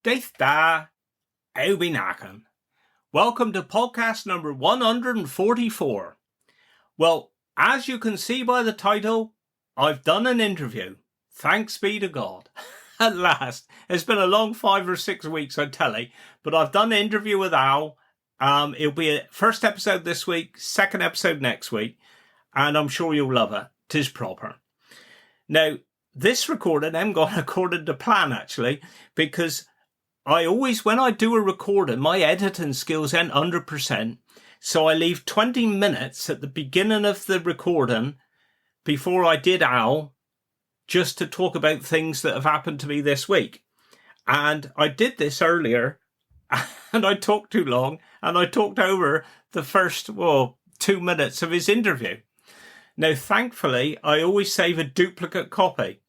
Daith da, Aubinakan. Welcome to podcast number 144. Well, as you can see by the title, I've done an interview. Thanks be to God. At last. It's been a long 5 or 6 weeks, I tell you. But I've done an interview with Al. It'll be a first episode this week, second episode next week. And I'm sure you'll love it. 'Tis proper. Now, this recording, I'm going according to plan, actually, because I always, when I do a recording, my editing skills ain't 100%. So I leave 20 minutes at the beginning of the recording before I did Al, just to talk about things that have happened to me this week. And I did this earlier, and I talked too long, and I talked over the first, 2 minutes of his interview. Now, thankfully, I always save a duplicate copy.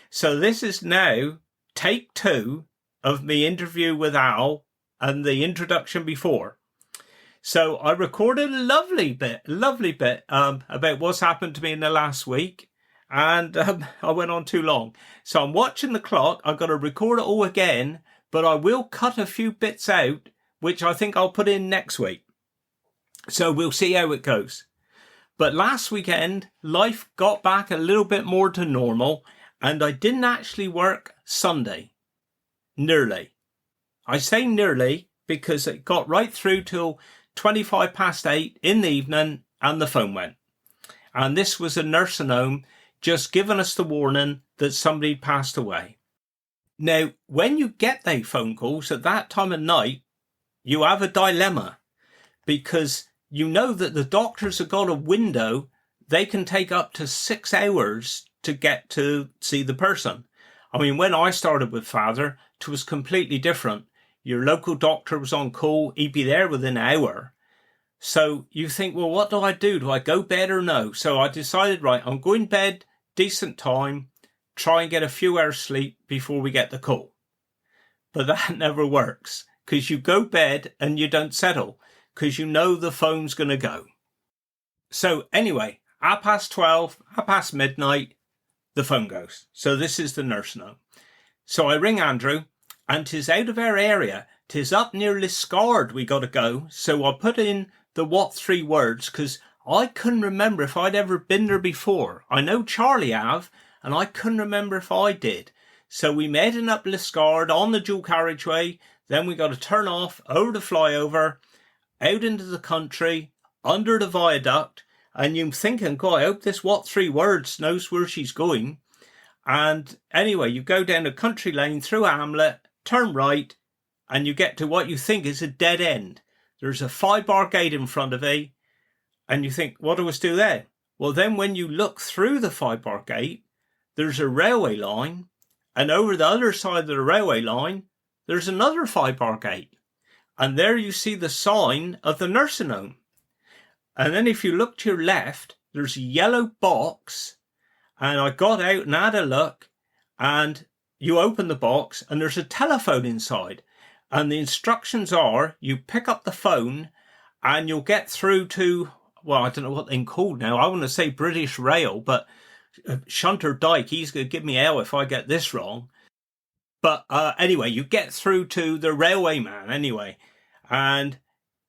So this is now take 2 of me interview with Al and the introduction before. So I recorded a lovely bit about what's happened to me in the last week. And I went on too long. So I'm watching the clock. I've got to record it all again, but I will cut a few bits out, which I think I'll put in next week. So we'll see how it goes. But last weekend, life got back a little bit more to normal, and I didn't actually work Sunday. Nearly. I say nearly because it got right through till 25 past 8 in the evening and the phone went. And this was a nursing home just giving us the warning that somebody passed away. Now, when you get those phone calls at that time of night, you have a dilemma because you know that the doctors have got a window. They can take up to 6 hours to get to see the person. I mean, when I started with Father, it was completely different. Your local doctor was on call. He'd be there within an hour. So you think, well, what do I do? Do I go bed or no? So I decided, right, I'm going to bed, decent time, try and get a few hours sleep before we get the call. But that never works because you go bed and you don't settle because you know the phone's going to go. So anyway, 12:30, midnight, the phone goes. So this is the nursing home. So I ring Andrew, and 'tis out of our area. 'Tis up near Liscard we got to go. So I put in the what 3 words, because I couldn't remember if I'd ever been there before. I know Charlie have, and I couldn't remember if I did. So we made it up Liscard on the dual carriageway. Then we got to turn off over the flyover, out into the country, under the viaduct. And you're thinking, God, I hope this what 3 words knows where she's going. And anyway, you go down a country lane through a hamlet, turn right, and you get to what you think is a dead end. There's a 5-bar gate in front of you, and you think, what do I do there? Well, then when you look through the 5-bar gate, there's a railway line, and over the other side of the railway line, there's another 5-bar gate. And there you see the sign of the nursing home. And then if you look to your left, there's a yellow box. And I got out and had a look, and you open the box and there's a telephone inside. And the instructions are you pick up the phone and you'll get through to, well, I don't know what they're called now. I want to say British Rail, but Shunter Dyke, he's going to give me hell if I get this wrong. But anyway, you get through to the railway man anyway. And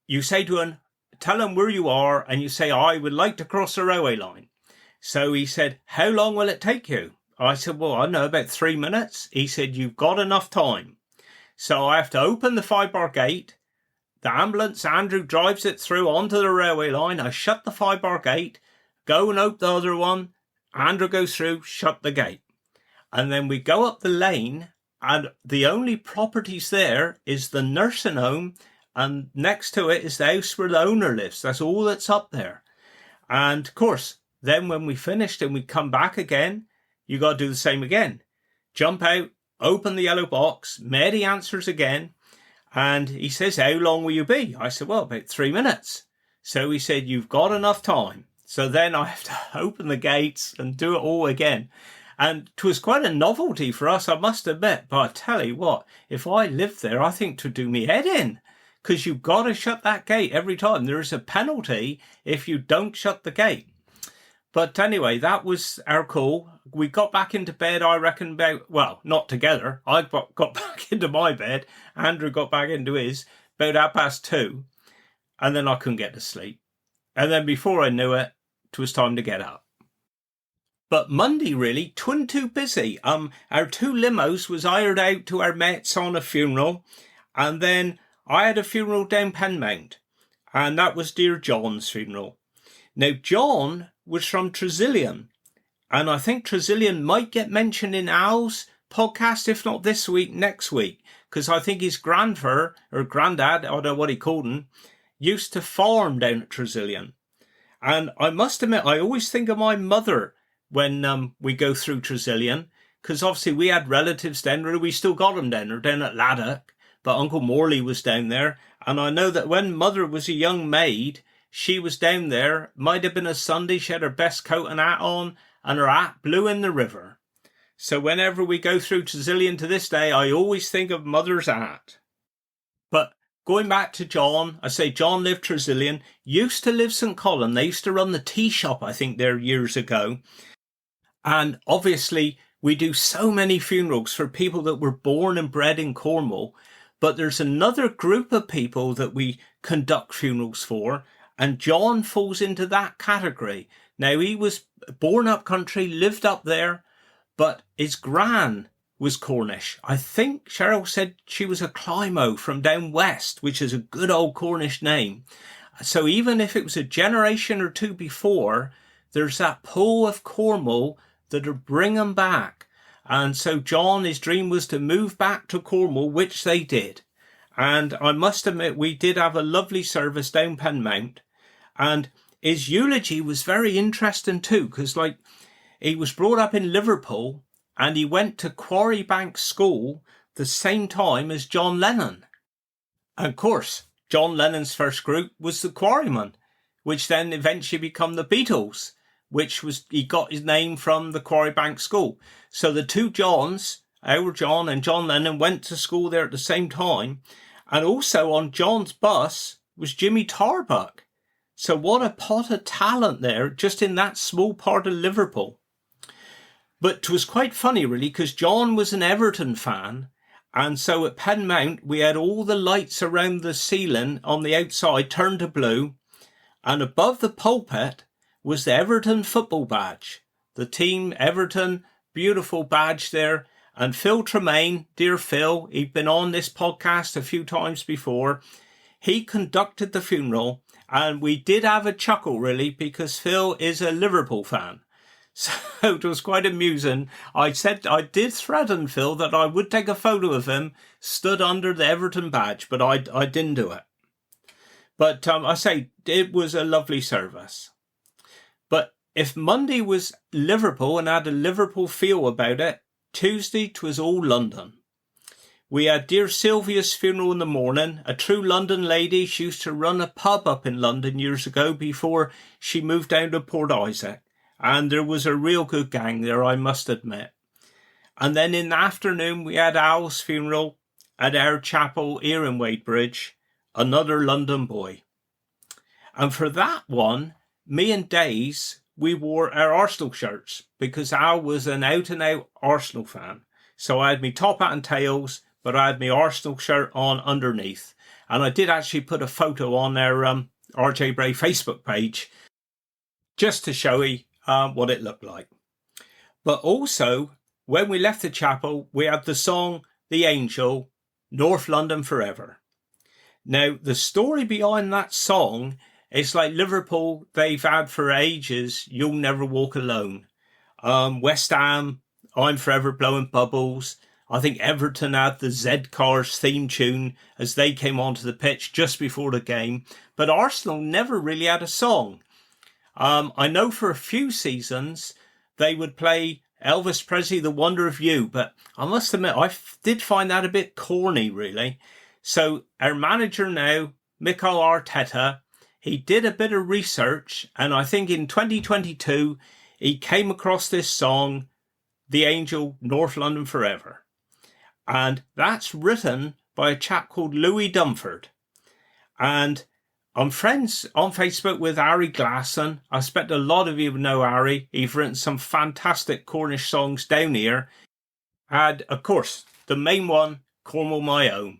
you say to him, tell him where you are, and you say, I would like to cross the railway line. So he said, how long will it take you? I said, well, I don't know, about 3 minutes. He said, you've got enough time. So I have to open the 5-bar gate. The ambulance, Andrew drives it through onto the railway line. I shut the 5-bar gate, go and open the other one. Andrew goes through, shut the gate. And then we go up the lane, and the only properties there is the nursing home, and next to it is the house where the owner lives. That's all that's up there. And of course, then when we finished and we come back again, you got to do the same again. Jump out, open the yellow box, Mary answers again, and he says, how long will you be? I said, well, about 3 minutes. So he said, you've got enough time. So then I have to open the gates and do it all again. And it was quite a novelty for us, I must admit. But I tell you what, if I lived there, I think 'twould do me head in. Because you've got to shut that gate every time. There is a penalty if you don't shut the gate. But anyway, that was our call. We got back into bed, I reckon, not together. I got back into my bed. Andrew got back into his about 2:30. And then I couldn't get to sleep. And then before I knew it, it was time to get up. But Monday, really, twin too busy. Our 2 limos was hired out to our mates on a funeral. And then I had a funeral down Penmount. And that was dear John's funeral. Now, John was from Tresillian. And I think Tresillian might get mentioned in Al's podcast, if not this week, next week. Because I think his grandfather, or granddad, I don't know what he called him, used to farm down at Tresillian. And I must admit, I always think of my mother when we go through Tresillian, because obviously we had relatives down there. We still got them down there, down at Laddock, but Uncle Morley was down there. And I know that when mother was a young maid, she was down there. Might have been a Sunday. She had her best coat and hat on, and her hat blew in the river. So whenever we go through Tresillian to this day, I always think of mother's hat. But going back to John, I say John lived Tresillian, used to live St. Colin. They used to run the tea shop, I think, there years ago. And obviously, we do so many funerals for people that were born and bred in Cornwall. But there's another group of people that we conduct funerals for, and John falls into that category. Now, he was born up country, lived up there, but his gran was Cornish. I think Cheryl said she was a Climo from down west, which is a good old Cornish name. So even if it was a generation or 2 before, there's that pull of Cornwall that'll bring them back. And so John, his dream was to move back to Cornwall, which they did. And I must admit, we did have a lovely service down Penmount. And his eulogy was very interesting too, because he was brought up in Liverpool and he went to Quarrybank School the same time as John Lennon. And of course, John Lennon's first group was the Quarrymen, which then eventually became the Beatles, he got his name from the Quarrybank School. So the 2 Johns, our John and John Lennon, went to school there at the same time. And also on John's bus was Jimmy Tarbuck. So what a pot of talent there, just in that small part of Liverpool. But it was quite funny, really, because John was an Everton fan. And so at Penmount, we had all the lights around the ceiling on the outside turned to blue. And above the pulpit was the Everton football badge. The team Everton, beautiful badge there. And Phil Tremaine, dear Phil, he'd been on this podcast a few times before. He conducted the funeral, and we did have a chuckle, really, because Phil is a Liverpool fan. So it was quite amusing. I did threaten Phil that I would take a photo of him stood under the Everton badge, but I didn't do it. But I say it was a lovely service. But if Monday was Liverpool and had a Liverpool feel about it, Tuesday 'twas all London. We had dear Sylvia's funeral in the morning, a true London lady. She used to run a pub up in London years ago before she moved down to Port Isaac. And there was a real good gang there, I must admit. And then in the afternoon, we had Al's funeral at our chapel here in Wadebridge, another London boy. And for that one, me and Days, we wore our Arsenal shirts because Al was an out-and-out Arsenal fan. So I had me top hat and tails, but I had my Arsenal shirt on underneath. And I did actually put a photo on our RJ Bray Facebook page just to show you what it looked like. But also, when we left the chapel, we had the song The Angel, North London Forever. Now, the story behind that song is like Liverpool, they've had for ages, You'll Never Walk Alone. West Ham, I'm Forever Blowing Bubbles. I think Everton had the Z-Cars theme tune as they came onto the pitch just before the game. But Arsenal never really had a song. I know for a few seasons they would play Elvis Presley, The Wonder of You, but I must admit I did find that a bit corny, really. So our manager now, Mikel Arteta, he did a bit of research, and I think in 2022 he came across this song, The Angel, North London Forever. And that's written by a chap called Louis Dunford. And I'm friends on Facebook with Ari Glasson. I expect a lot of you know Ari. He's written some fantastic Cornish songs down here. And, of course, the main one, Cornwall My Own,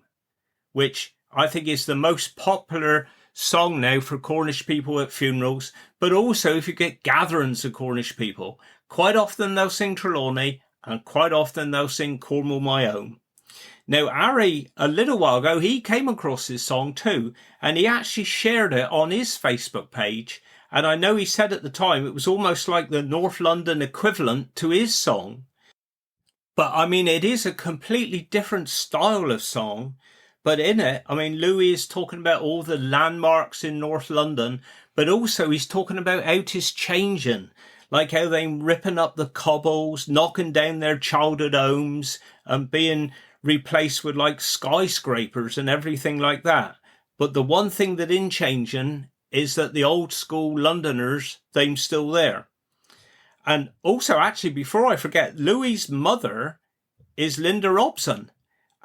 which I think is the most popular song now for Cornish people at funerals, but also if you get gatherings of Cornish people. Quite often they'll sing Trelawney, and quite often they'll sing Cornwall My Own. Now, Ari, a little while ago, he came across this song too, and he actually shared it on his Facebook page. And I know he said at the time it was almost like the North London equivalent to his song. But I mean, it is a completely different style of song. But in it, I mean, Louis is talking about all the landmarks in North London, but also he's talking about how it's changing. Like how they're ripping up the cobbles, knocking down their childhood homes and being replaced with like skyscrapers and everything like that. But the one thing that isn't changing is that the old school Londoners, they're still there. And also, actually, before I forget, Louis's mother is Linda Robson.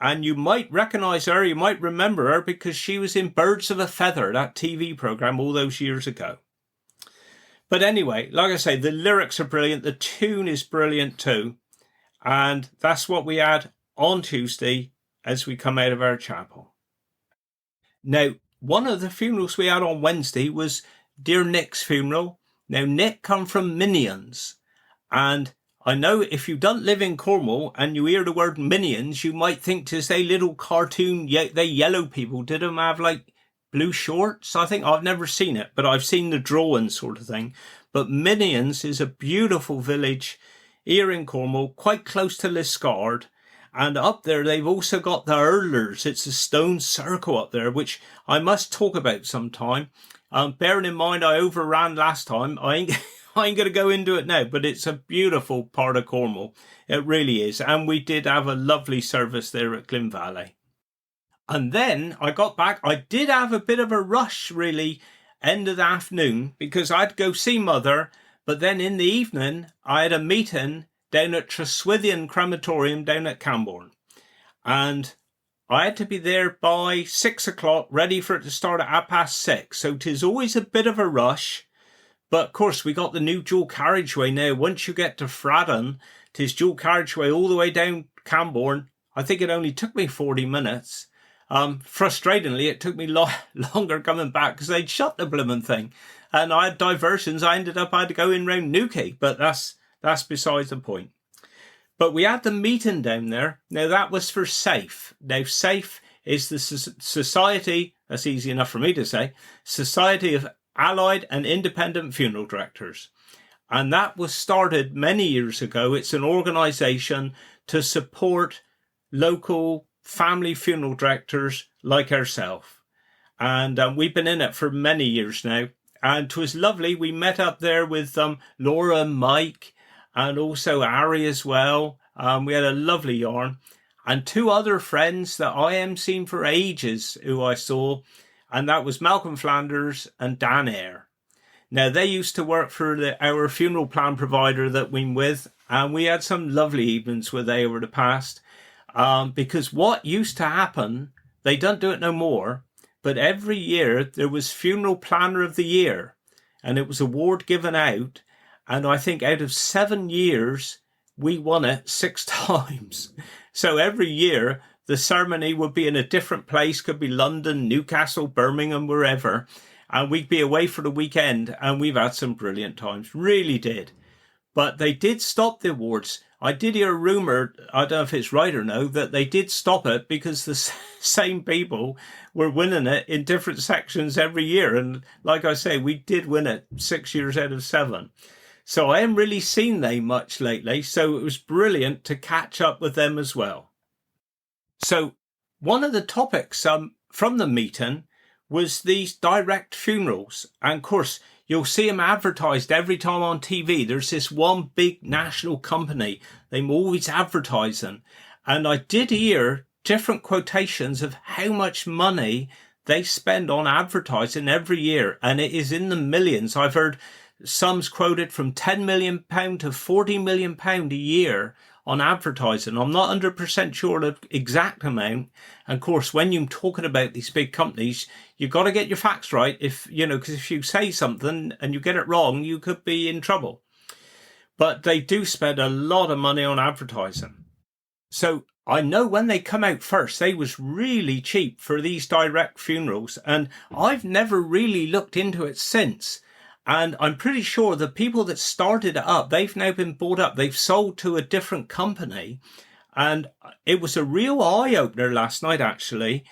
And you might recognise her, you might remember her because she was in Birds of a Feather, that TV programme all those years ago. But anyway, like I say, the lyrics are brilliant. The tune is brilliant too. And that's what we had on Tuesday as we come out of our chapel. Now, one of the funerals we had on Wednesday was dear Nick's funeral. Now, Nick come from Minions. And I know if you don't live in Cornwall and you hear the word Minions, you might think to say little cartoon, they yellow people. Did them have like blue shorts? I think I've never seen it, but I've seen the drawing sort of thing. But Minions is a beautiful village here in Cornwall, quite close to Liscard. And up there, they've also got the Hurlers. It's a stone circle up there, which I must talk about sometime. Bearing in mind, I overran last time. I ain't going to go into it now, but it's a beautiful part of Cornwall. It really is. And we did have a lovely service there at Glyn Valley. And then I got back. I did have a bit of a rush, really, end of the afternoon, because I had to go see Mother. But then in the evening, I had a meeting down at Tresswithian Crematorium down at Camborne. And I had to be there by 6 o'clock, ready for it to start at 6:30. So 'tis always a bit of a rush. But of course, we got the new dual carriageway now. Once you get to Fradden, 'tis dual carriageway all the way down Camborne. I think it only took me 40 minutes. Frustratingly, it took me longer coming back because they'd shut the blooming thing. And I had diversions. I had to go in round Newquay, but that's besides the point. But we had the meeting down there. Now, that was for SAFE. Now, SAFE is the Society, that's easy enough for me to say, Society of Allied and Independent Funeral Directors. And that was started many years ago. It's an organisation to support local family funeral directors like ourselves. And we've been in it for many years now. And it was lovely. We met up there with Laura and Mike and also Ari as well. We had a lovely yarn. And two other friends that I am seen for ages who I saw. And that was Malcolm Flanders and Dan Eyre. Now, they used to work for our funeral plan provider that we're with. And we had some lovely evenings with they over the past. Because what used to happen, they don't do it no more. But every year there was Funeral Planner of the Year, and it was an award given out. And I think out of 7 years, we won it 6 times. So every year the ceremony would be in a different place, could be London, Newcastle, Birmingham, wherever. And we'd be away for the weekend, and we've had some brilliant times, really did. But they did stop the awards. I did hear a rumour, I don't know if it's right or no, that they did stop it because the same people were winning it in different sections every year. And like I say, we did win it 6 years out of 7. So I haven't really seen them much lately. So it was brilliant to catch up with them as well. So one of the topics from the meeting was these direct funerals. And of course, you'll see them advertised every time on TV. There's this one big national company. They're always advertising. And I did hear different quotations of how much money they spend on advertising every year. And it is in the millions. I've heard sums quoted from £10 million to £40 million a year on advertising. I'm not 100% sure the exact amount. And of course, when you're talking about these big companies, you got to get your facts right. If, because if you say something and you get it wrong, you could be in trouble. But they do spend a lot of money on advertising. So I know when they come out first, they was really cheap for these direct funerals. And I've never really looked into it since. And I'm pretty sure the people that started it up, they've now been bought up. They've sold to a different company. And it was a real eye-opener last night, actually,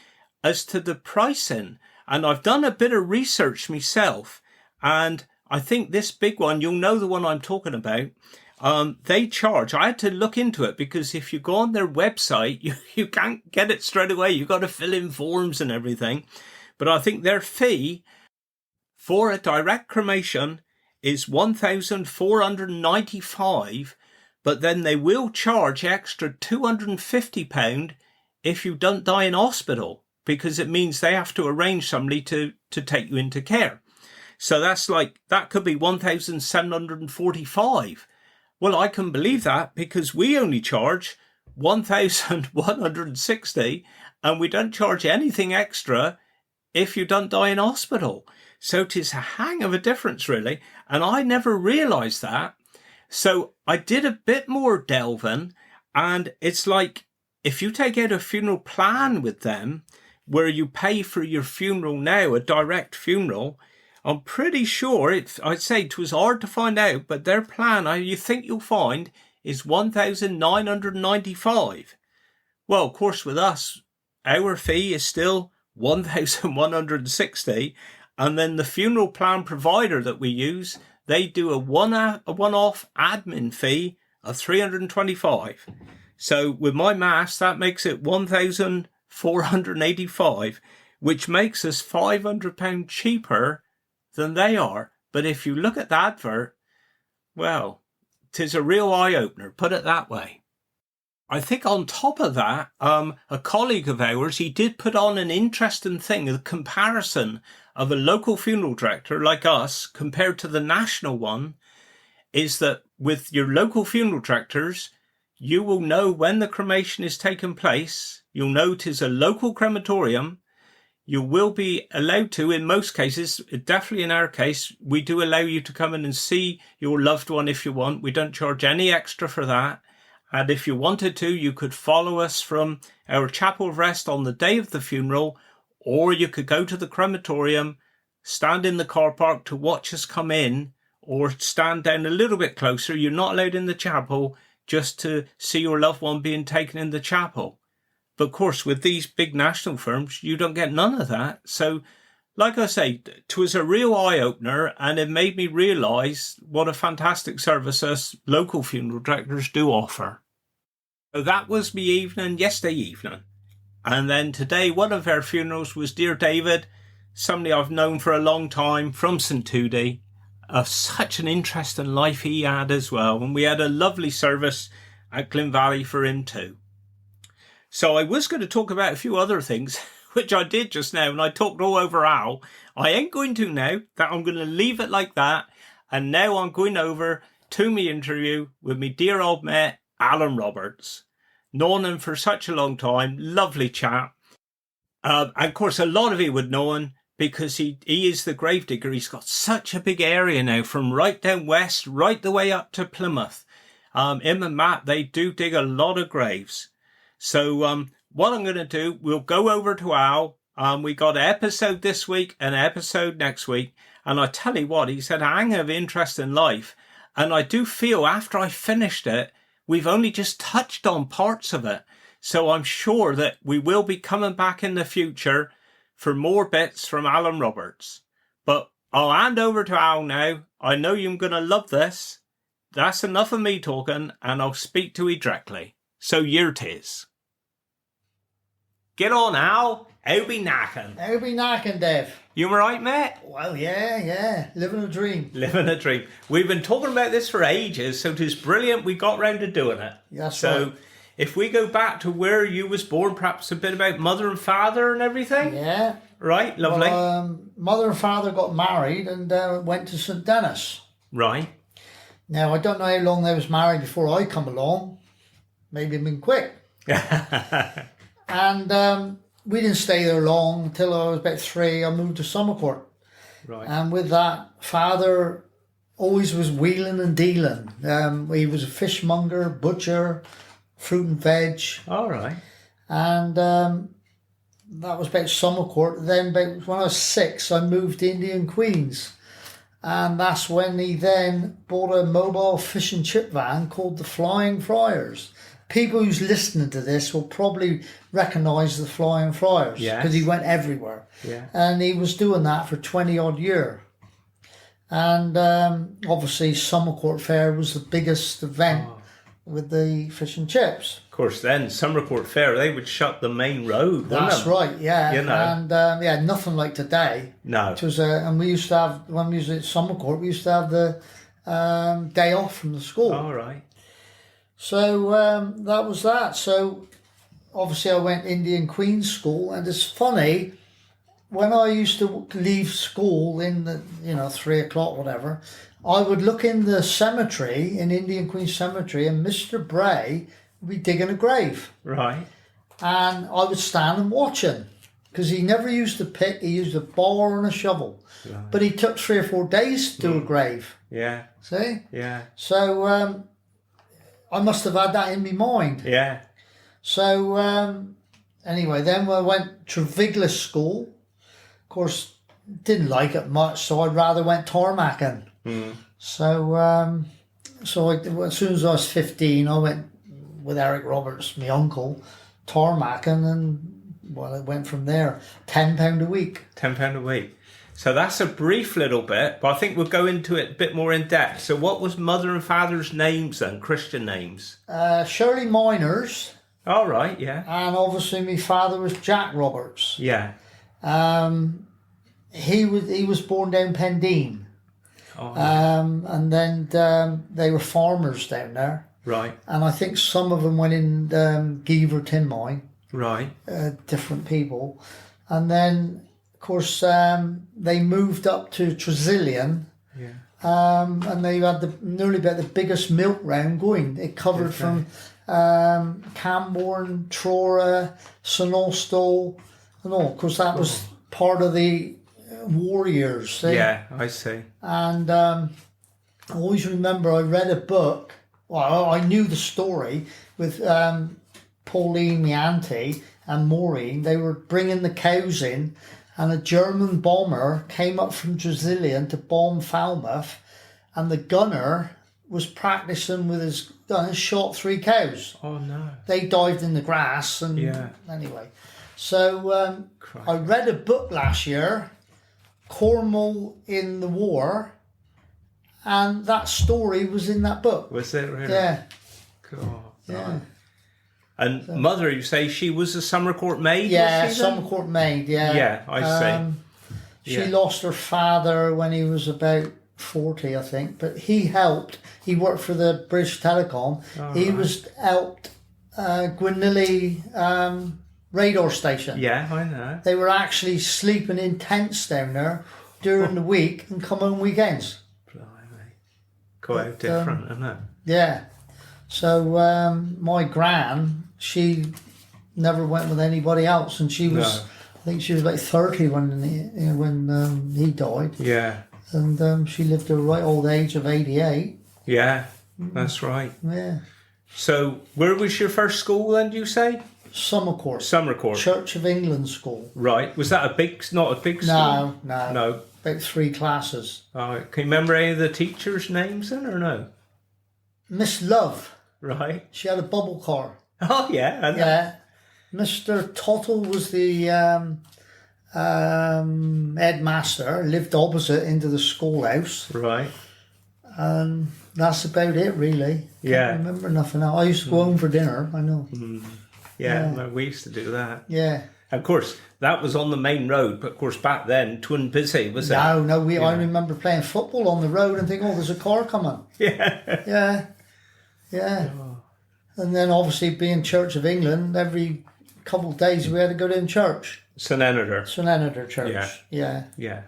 as to the pricing. And I've done a bit of research myself. And I think this big one, you'll know the one I'm talking about. They charge. I had to look into it because if you go on their website, you can't get it straight away. You've got to fill in forms and everything. But I think their fee for a direct cremation is £1,495, but then they will charge extra £250 if you don't die in hospital, because it means they have to arrange somebody to take you into care. So that could be £1,745. Well, I can believe that because we only charge £1,160 and we don't charge anything extra if you don't die in hospital. So it is a hang of a difference, really. And I never realised that. So I did a bit more delving, and it's like if you take out a funeral plan with them where you pay for your funeral now, a direct funeral, I'm pretty sure I'd say it was hard to find out, but their plan, you think you'll find, is £1,995. Well, of course, with us, our fee is still £1,160. And then the funeral plan provider that we use, they do a one-off admin fee of £325. So with my maths, that makes it £1,485, which makes us £500 cheaper than they are. But if you look at the advert, well, 'tis a real eye-opener, put it that way. I think on top of that, a colleague of ours, he did put on an interesting thing, a comparison of a local funeral director like us compared to the national one, is that with your local funeral directors, you will know when the cremation is taking place. You'll know 'tis a local crematorium. You will be allowed to, in most cases, definitely in our case, we do allow you to come in and see your loved one if you want. We don't charge any extra for that. And if you wanted to, you could follow us from our chapel of rest on the day of the funeral, or you could go to the crematorium, stand in the car park to watch us come in, or stand down a little bit closer. You're not allowed in the chapel just to see your loved one being taken in the chapel. But of course, with these big national firms, you don't get none of that. So, like I say, it was a real eye-opener, and it made me realise what a fantastic service us local funeral directors do offer. So that was me evening, yesterday evening. And then today, one of our funerals was dear David, somebody I've known for a long time from St Tudy. Such an interesting life he had as well. And we had a lovely service at Glyn Valley for him too. So I was going to talk about a few other things, which I did just now, and I talked all over Al. I ain't going to now. That I'm going to leave it like that. And now I'm going over to my interview with me dear old mate, Allan Roberts. Known him for such a long time. Lovely chap. And of course, a lot of you would know him because he is the gravedigger. He's got such a big area now, from right down west, right the way up to Plymouth. Him and Matt, they do dig a lot of graves. So what I'm going to do, we'll go over to Al. We got an episode this week and an episode next week. And I tell you what, he's had a hang of interest in life. And I do feel after I finished it, we've only just touched on parts of it. So I'm sure that we will be coming back in the future for more bits from Allan Roberts. But I'll hand over to Al now. I know you're going to love this. That's enough of me talking, and I'll speak to you directly. So here 'tis. Get on, Al. How be knacking? How be knacking, Dev? You alright, mate? Well, yeah. Living a dream. Living a dream. We've been talking about this for ages, so it is brilliant we got round to doing it. That's so, right. If we go back to where you was born, perhaps a bit about mother and father and everything? Yeah. Right, lovely. Well, mother and father got married and went to St Dennis. Right. Now, I don't know how long they was married before I come along, maybe been quick. And we didn't stay there long. Until I was about 3, I moved to Summercourt. Right. And with that, Father always was wheeling and dealing. He was a fishmonger, butcher, fruit and veg. All right. And that was about Summercourt. Then when I was 6, I moved to Indian Queens. And that's when he then bought a mobile fish and chip van called the Flying Friars. People who's listening to this will probably recognise the Flying Friars because he went everywhere. Yeah. And he was doing that for 20 odd years. And obviously Summercourt Fair was the biggest event with the fish and chips. Of course, then Summercourt Fair, they would shut the main road. That's right, yeah. You know. And nothing like today. No. It was, and we used to have, when we was at Summercourt, we used to have the day off from the school. All right. So that was that. So obviously I went Indian Queen's School, and it's funny, when I used to leave school in the 3 o'clock, whatever, I would look in the cemetery, in Indian Queen's Cemetery, and Mr. Bray would be digging a grave. Right. And I would stand and watch him, because he never used a pick, he used a bar and a shovel. Right. But he took 3 or 4 days to do a grave. Yeah. See? Yeah. So I must have had that in my mind. Yeah. So anyway, then I went to Viglis School. Of course, didn't like it much, so I'd rather went Tarmacking. Mm. So as soon as I was 15, I went with Eric Roberts, my uncle, Tarmacking, and well, I went from there. £10 a week. £10 a week. So that's a brief little bit, but I think we'll go into it a bit more in depth. So what was mother and father's names then, Christian names? Shirley Miners. All right, yeah. And obviously my father was Jack Roberts. Yeah. He was born down Pendeen. Oh, yeah. And then they were farmers down there. Right. And I think some of them went in Geaver Tin Mine. Right. Different people. And then, of course, they moved up to Tresillian. Yeah. And they had nearly about the biggest milk round going. It covered from Camborne, Trora, St Austell, and all. Because that was part of the war years. See? Yeah, I see. And I always remember I read a book. Well, I knew the story with Pauline, my auntie, and Maureen. They were bringing the cows in, and a German bomber came up from Tresillian to bomb Falmouth, and the gunner was practicing with his gun and shot 3 cows. Oh, no. They dived in the grass, and anyway. So I read a book last year, Cornwall in the War, and that story was in that book. Was it really? Yeah. Cool. Yeah. Right. And mother, you say she was a Summercourt maid? Yeah, was she then? Summercourt maid, yeah. Yeah, I see. She lost her father when he was about 40, I think, but he helped. He worked for the British Telecom. He was helped Gwynilly radar station. Yeah, I know. They were actually sleeping in tents down there during the week and come home weekends. Blimey. Quite different, isn't it? Yeah. So my gran, she never went with anybody else, and she was, I think she was like 30 when he died. Yeah. And she lived to a right old age of 88. Yeah, that's right. Yeah. So where was your first school then, do you say? Summercourt. Summercourt. Church of England School. Right. Was that not a big school? No. About 3 classes. Can you remember any of the teachers' names then, or no? Miss Love. Right. She had a bubble car. Oh, yeah. Yeah. Mr. Tottle was the headmaster, lived opposite into the schoolhouse. Right. And that's about it, really. Yeah. Can't remember nothing else. I used to go home for dinner, I know. Yeah, well, we used to do that. Yeah. Of course, that was on the main road, but of course back then, twin busy, was it? No, I remember playing football on the road and thinking, there's a car coming. Yeah. Yeah. Oh. And then obviously being Church of England, every couple of days we had to go to church. St Eneter Church. Yeah.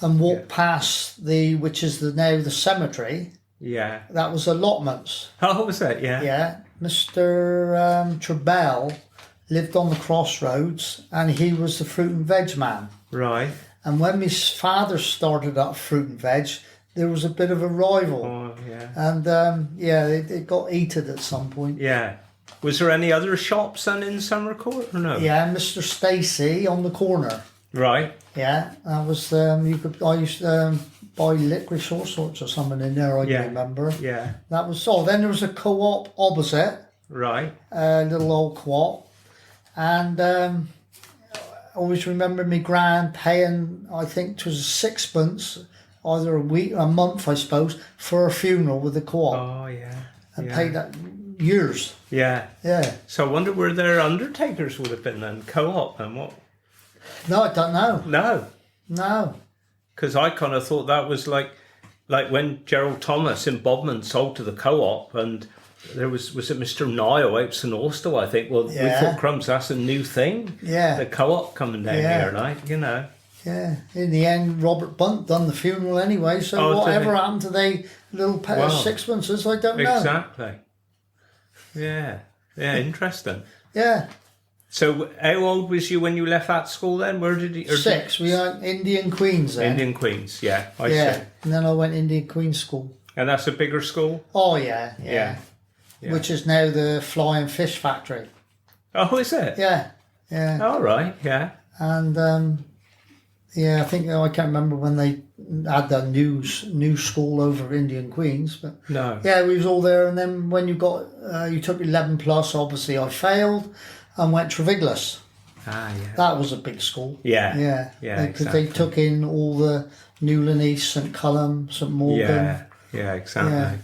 And walk past which is now the cemetery. Yeah. That was allotments. Oh, was that? Yeah. Yeah. Mr. Treadwell lived on the crossroads, and he was the fruit and veg man. Right. And when my father started up fruit and veg, there was a bit of a rival. Oh, yeah. And it got heated at some point. Yeah. Was there any other shops then in Summer Court or no? Yeah, Mr. Stacy on the corner. Right. Yeah, that was I used to buy licorice, all sorts of something in there. I can remember. Yeah. That was so. Then there was a co-op opposite. Right. A little old co-op, and I always remember me gran paying. I think it was sixpence, either a month, I suppose, for a funeral with the co-op. Oh yeah. And paid that years. Yeah. Yeah. So I wonder where their undertakers would have been then, co-op and what? No, I don't know. No. Because I kind of thought that was like when Gerald Thomas in Bodmin sold to the co-op, and there was it Mr. Niall out St Austell, I think. Well, we thought, crumbs, that's a new thing. Yeah. The co-op coming down here, like, you know. Yeah. In the end, Robert Bunt done the funeral anyway, so whatever happened to they little sixpences, I don't know. Exactly. Yeah. Yeah, interesting. Yeah. So how old was you when you left that school then? Where did you... 6. We were Indian Queens then. Indian Queens, yeah. I see. And then I went Indian Queens school. And that's a bigger school? Oh, yeah. Which is now the Flying Fish Factory. Oh, is it? Yeah. All right, yeah. And, I think, I can't remember when they had that new school over Indian Queens. But no. Yeah, we was all there. And then when you got, you took 11 plus, obviously I failed. And went Treviglas. Ah, yeah. That was a big school. Yeah. Because they took in all the Newlyn East, St Callum, St Morgan. Yeah, exactly. Yeah.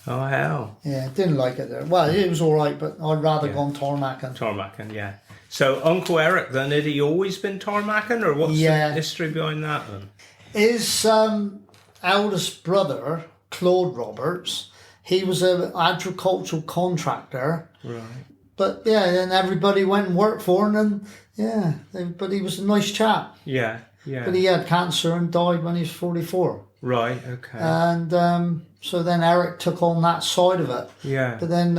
Oh, hell. Yeah, didn't like it there. Well, it was all right, but I'd rather gone Tormachan. Tormachan, yeah. So Uncle Eric, then, had he always been Tormachan, or what's the history behind that then? His eldest brother, Claude Roberts, he was an agricultural contractor. Right. But then everybody went and worked for him, and but he was a nice chap. Yeah. But he had cancer and died when he was 44. Right, okay. And so then Eric took on that side of it. Yeah. But then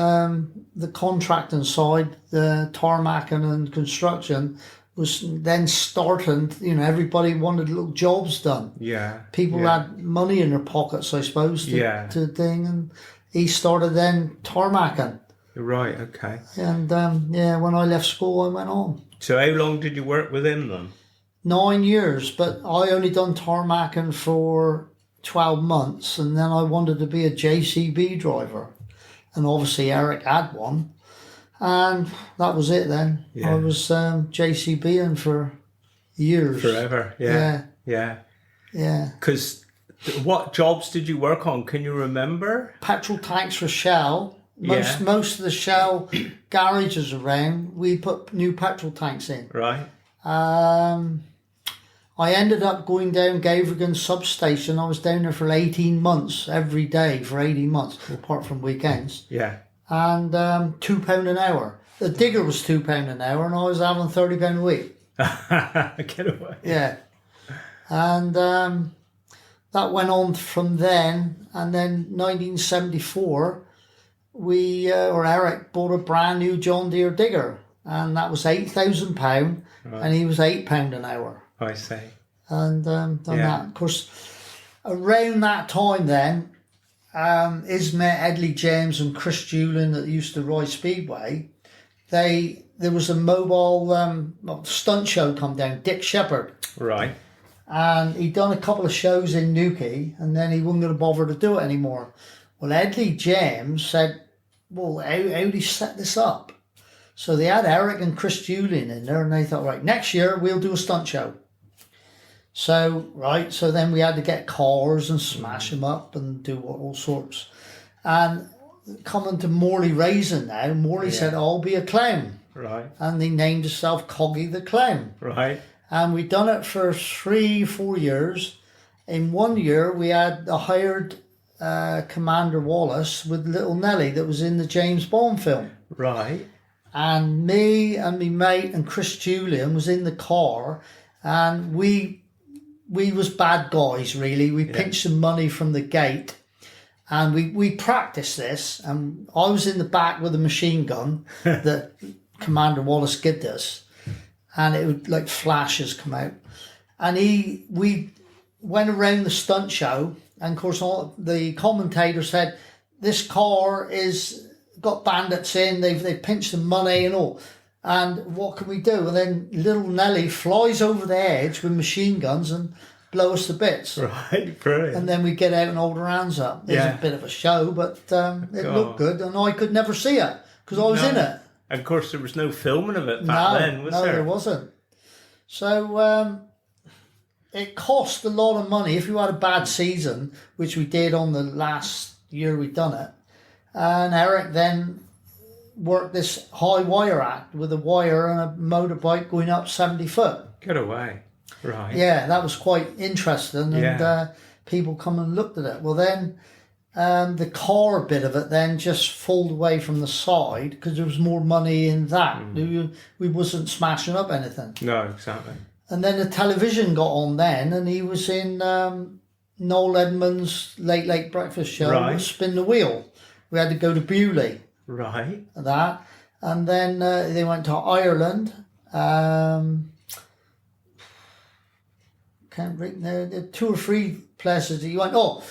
the contracting side, the tarmacking and construction, was then starting. Everybody wanted little jobs done. Yeah. People had money in their pockets, I suppose, to thing, and he started then tarmacking. Right, okay. And when I left school, I went on. So how long did you work with him then? 9 years, but I only done tarmacking for 12 months, and then I wanted to be a JCB driver. And obviously Eric had one, and that was it then. I was JCBing for years. Forever, yeah. Because what jobs did you work on? Can you remember? Petrol tanks for Shell. Most of the Shell garages around, we put new petrol tanks in. Right. I ended up going down Gavergan substation. I was down there for 18 months, every day for 18 months, apart from weekends. Yeah. And £2 an hour. The digger was £2 an hour, and I was having £30 a week. Get away. Yeah. And that went on from then. And then 1974... Eric bought a brand new John Deere digger, and that was £8,000, and he was £8 an hour. I see. And done that. Of course, around that time then, Ismet, Edley James and Chris Julian that used to ride Speedway, there was a mobile stunt show come down, Dick Shepherd. Right. And he'd done a couple of shows in Newquay, and then he wasn't going to bother to do it anymore. Well, Edley James said, well, how do you set this up? So they had Eric and Chris Julian in there, and they thought, right, next year we'll do a stunt show. So then we had to get cars and smash them up and do all sorts. And coming to Morley Raisin now, Morley said, I'll be a clown. Right. And they named himself Coggy the Clown. Right. And we'd done it for 3-4 years. In 1 year, we had a hired... Commander Wallace with Little Nelly that was in the James Bond film. Right. And me and my mate and Chris Julian was in the car, and we was bad guys really. We pinched some money from the gate, And we practiced this, and I was in the back with a machine gun that Commander Wallace gave us, and it would like flashes come out. And we went around the stunt show, and of course all the commentator said, this car is got bandits in, they've pinched the money and all. And what can we do? And then little Nelly flies over the edge with machine guns and blow us to bits. Right, brilliant. And then we get out and hold our hands up. It was a bit of a show, but it looked good, and I could never see it because I was in it. And of course, there was no filming of it back then, was there? No, there wasn't. So it cost a lot of money if you had a bad season, which we did on the last year we'd done it. And Eric then worked this high wire act with a wire and a motorbike going up 70 foot. Get away. Right. Yeah, that was quite interesting, and people come and looked at it. Well, then the car bit of it then just folded away from the side because there was more money in that. We wasn't smashing up anything. No, exactly. And then the television got on then, and he was in Noel Edmonds' Late Breakfast Show, Right. Spin the Wheel. We had to go to Bewley. Right. That. And then they went to Ireland. Can't read now. There 2 or 3 places that he went. Oh,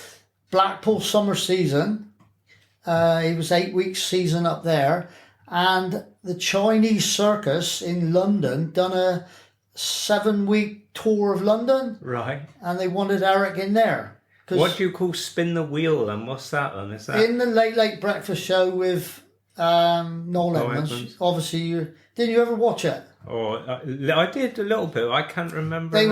Blackpool summer season. He was 8 weeks season up there. And the Chinese circus in London done a 7-week tour of London. Right. And they wanted Eric in there. What do you call spin the wheel then? What's that then? Is that in the Late Breakfast Show with Noel Edmonds? Obviously, didn't you ever watch it? Oh, I did a little bit. I can't remember. They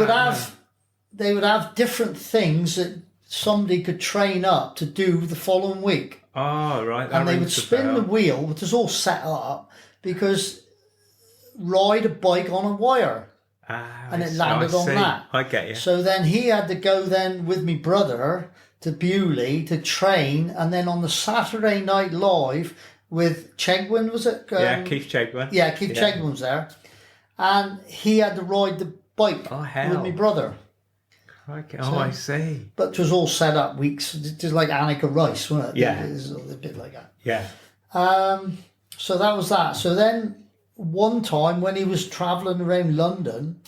would have different things that somebody could train up to do the following week. Oh, right. And they would spin the wheel, which is all set up, because ride a bike on a wire. And it landed on that. I get you. So then he had to go then with me brother to Bewley to train, and then on the Saturday Night Live with Chegwin, was it? Keith Chegwin. Yeah, Keith Chegwin was there. And he had to ride the bike with me brother. Okay. Oh, I see. But it was all set up weeks, just like Annika Rice, wasn't it? Yeah. It was a bit like that. Yeah. So that was that. So then one time when he was travelling around London,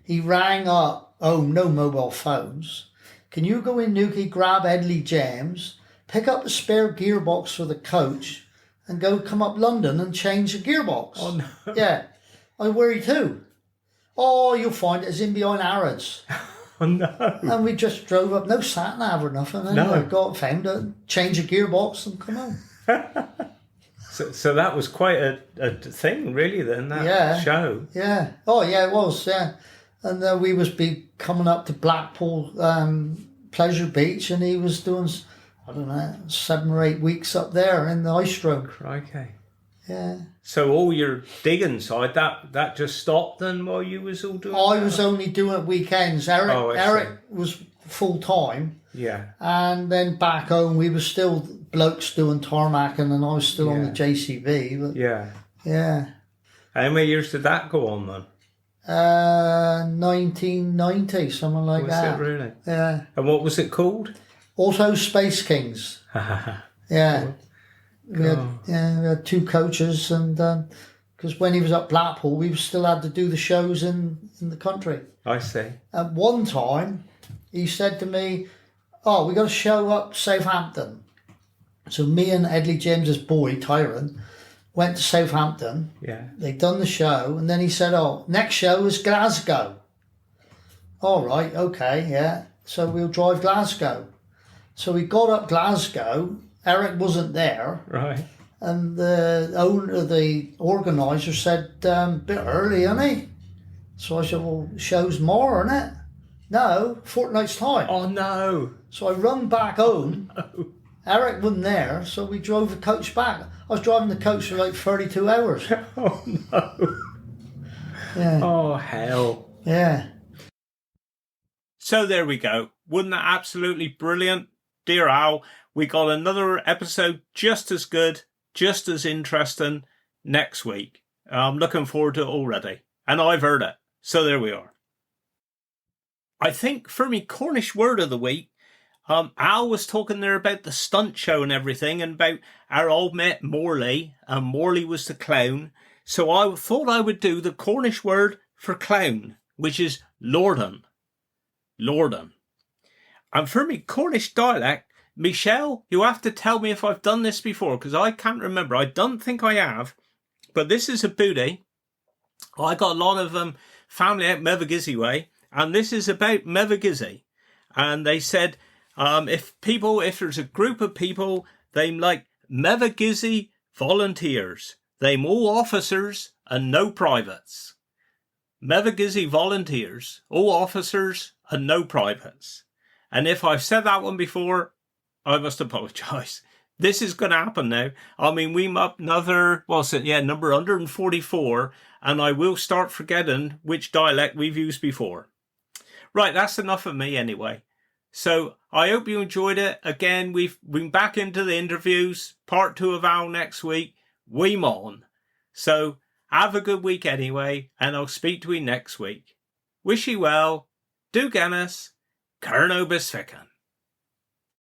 he rang up, no mobile phones. Can you go in Newquay, grab Edley James, pick up the spare gearbox for the coach, and come up London and change the gearbox? Oh, no. Yeah. I worry too. Oh, you'll find it's in behind Harrods. Oh, no. And we just drove up, no sat nav or nothing. And I found it, change the gearbox and come home. So that was quite a thing, really, then, that show. Yeah. Oh, yeah, it was, yeah. And we was coming up to Blackpool Pleasure Beach, and he was doing, 7 or 8 weeks up there in the ice road. Okay. Yeah. So all your digging side, that just stopped then while you was all doing I was only doing it weekends. Eric was full time. Yeah. And then back home, we were still blokes doing tarmacking, and I was still on the JCB. But yeah. How many years did that go on then? 1990, something like that. Was it really? Yeah. And what was it called? Also Space Kings. Yeah. We had 2 coaches, and because when he was at Blackpool, we still had to do the shows in the country. I see. At one time, he said to me, we got a show up Southampton. So me and Edley James's boy, Tyron, went to Southampton. Yeah. They'd done the show, and then he said, next show is Glasgow. All right, okay, yeah. So we'll drive Glasgow. So we got up Glasgow. Eric wasn't there. Right. And the organiser said, bit early, isn't he? So I said, well, show's more, isn't it? No, fortnight's time. Oh, no. So I rung back home. No. Eric wasn't there, so we drove the coach back. I was driving the coach for like 32 hours. Oh, no. Yeah. Oh, hell. Yeah. So there we go. Wasn't that absolutely brilliant? Dear Al, we got another episode just as good, just as interesting next week. I'm looking forward to it already. And I've heard it. So there we are. I think for me Cornish word of the week, Al was talking there about the stunt show and everything, and about our old mate Morley, and Morley was the clown. So I thought I would do the Cornish word for clown, which is Lordan. Lordan. And for me, Cornish dialect, Michelle, you have to tell me if I've done this before, because I can't remember. I don't think I have, but this is a booty. I got a lot of family out Mevagizzy way, and this is about Mevagizzy. And they said, if there's a group of people, they'm like Mevagizzy volunteers. They'm all officers and no privates. Mevagizzy volunteers, all officers and no privates. And if I've said that one before, I must apologise. This is going to happen now. I mean, we'm up number 144, and I will start forgetting which dialect we've used before. Right, that's enough of me anyway. So I hope you enjoyed it. Again, we've been back into the interviews. Part 2 of Al next week. We'm on. So have a good week anyway, and I'll speak to you next week. Wish you well. Do Guinness. Kerno Bisfican.